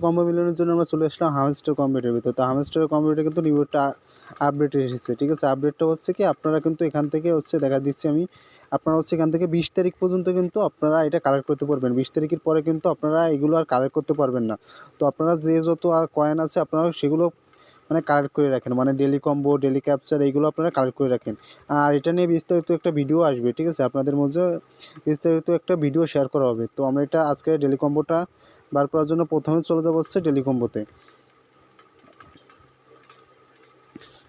Combo মিলানোর জন্য আমরা চলে আসলাম হামস্টার কম্বিউটার ভিতরে। তো হামস্টার কম্বিউটারে কিন্তু নিউ একটা আপডেট এসেছে, ঠিক আছে। আপডেটটা হচ্ছে কি, আপনারা কিন্তু এখান থেকে হচ্ছে দেখা দিচ্ছি আমি, আপনারা হচ্ছে এখান থেকে 20 তারিখ পর্যন্ত কিন্তু আপনারা এটা কালেক্ট করতে পারবেন। 20 তারিখের পরে কিন্তু আপনারা এগুলো আর কালেক্ট করতে পারবেন না। তো আপনারা যে যত কয়েন আছে আপনারা সেগুলো মানে কালেক্ট করে রাখেন, মানে ডেলি কম্বো, ডেলি ক্যাপচার এইগুলো আপনারা কালেক্ট করে রাখেন। আর এটা নিয়ে বিস্তারিত একটা ভিডিও আসবে, ঠিক আছে। আপনাদের মধ্যে বিস্তারিত একটা ভিডিও শেয়ার করা হবে। তো আমরা এটা আজকে ডেলি কম্বোটা বার করার জন্য প্রথমে চলে যাবো হচ্ছে ডেলি কম্বোতে।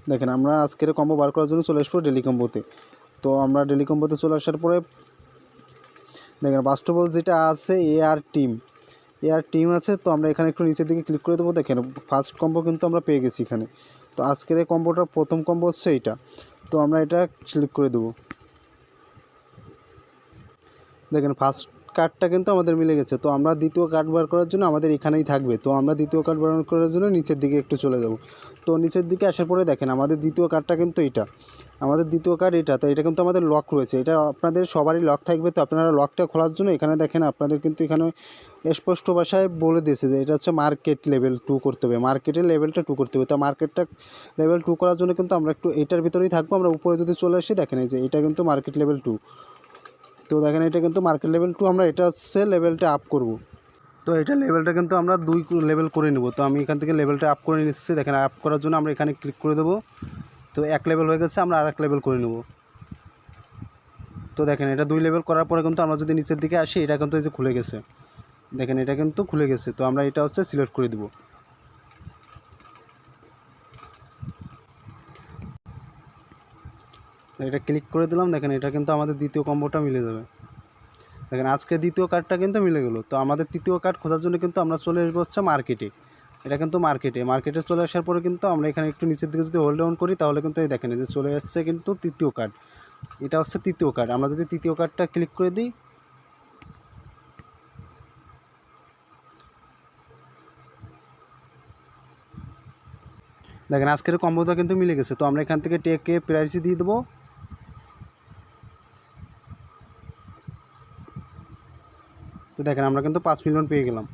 দেখেন আমরা আজকের কম্বো বার করার জন্য চলে আসবো ডেলি কম্বোতে। তো আমরা ডেলি কম্বোতে চলে আসার পরে দেখেন ফার্স্ট অফ অল যেটা আছে এআর টিম আছে। তো আমরা এখানে একটু নিচের দিকে ক্লিক করে দেবো। দেখেন ফার্স্ট কম্বো কিন্তু আমরা পেয়ে গেছি এখানে। তো আজকের এই কম্বোটার প্রথম কম্বো হচ্ছে এইটা। তো আমরা এটা সিলেক্ট করে দেবো। দেখেন ফার্স্ট কার্ডটা কিন্তু আমাদের মিলে গেছে। তো আমরা দ্বিতীয় কার্ড বার করার জন্য আমাদের এখানেই থাকবে। তো আমরা দ্বিতীয় কার্ড বার করার জন্য নিচের দিকে একটু চলে যাব। তো নিচের দিকে আসার পরে দেখেন আমাদের দ্বিতীয় কার্ডটা কিন্তু এটা, আমাদের দ্বিতীয় কার্ড এটা। তো এটা কিন্তু আমাদের লক রয়েছে, এটা আপনাদের সবারই লক থাকবে। তো আপনারা লকটা খোলার জন্য এখানে দেখেন আপনাদের কিন্তু এখানে স্পষ্ট ভাষায় বলে দিয়েছে যে এটা হচ্ছে মার্কেট লেভেল 2 করতে হবে, মার্কেটের লেভেলটা 2 করতে হবে। তো মার্কেটটা লেভেল 2 করার জন্য কিন্তু আমরা একটু এটার ভিতরেই থাকবো। আমরা উপরে যদি চলে আসি দেখেন এই যে এটা কিন্তু মার্কেট লেভেল 2। তো দেখেন এটা কিন্তু মার্কেট লেভেল 2, আমরা এটা হচ্ছে লেভেলটা আপ করব। তো এটা লেভেলটা কিন্তু আমরা 2 লেভেল করে নেব। তো আমি এখান থেকে লেভেলটা আপ করে নিচ্ছি। দেখেন আপ করার জন্য আমরা এখানে ক্লিক করে দেবো। তো 1 লেভেল হয়ে গেছে, আমরা আরেক লেভেল করে নেব। তো দেখেন এটা 2 লেভেল করার পরে কিন্তু আমরা যদি নিচের দিকে আসি এটা কিন্তু এই যে খুলে গেছে। দেখেন এটা কিন্তু খুলে গেছে। তো আমরা এটা হচ্ছে সিলেক্ট করে দেবো। এটা ক্লিক করে দিলাম। দেখেন এটা কিন্তু আমাদের দ্বিতীয় কম্বোটা মিলে যাবে। দেখেন আজকে দ্বিতীয় কার্ডটা কিন্তু মিলে গেলো। তো আমাদের তৃতীয় কার্ড খোঁজার জন্য কিন্তু আমরা চলে আসবো হচ্ছে মার্কেটে। এটা কিন্তু মার্কেটে চলে আসার পরে কিন্তু আমরা এখানে একটু নিচের দিকে যদি হোল্ড ডাউন করি তাহলে কিন্তু এই দেখেন এই যে চলে আসছে কিন্তু তৃতীয় কার্ড। এটা হচ্ছে তৃতীয় কার্ড। আমরা যদি তৃতীয় কার্ডটা ক্লিক করে দিই, দেখেন আজকের কম্বোটা কিন্তু মিলে গেছে। তো আমরা এখান থেকে টেকে প্রাইসই দিয়ে দেবো। তো দেখেন আমরা কিন্তু 5 মিলিয়ন পেয়ে গেলাম।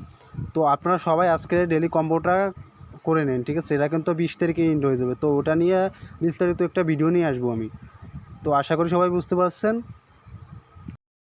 তো আপনারা সবাই আজকের ডেলি কম্বোটা করে নেন, ঠিক আছে। এটা কিন্তু 20 তারিখে এন্ড হয়ে যাবে। তো ওটা নিয়ে বিস্তারিত একটা ভিডিও নিয়ে আসবো আমি। তো আশা করি সবাই বুঝতে পারছেন।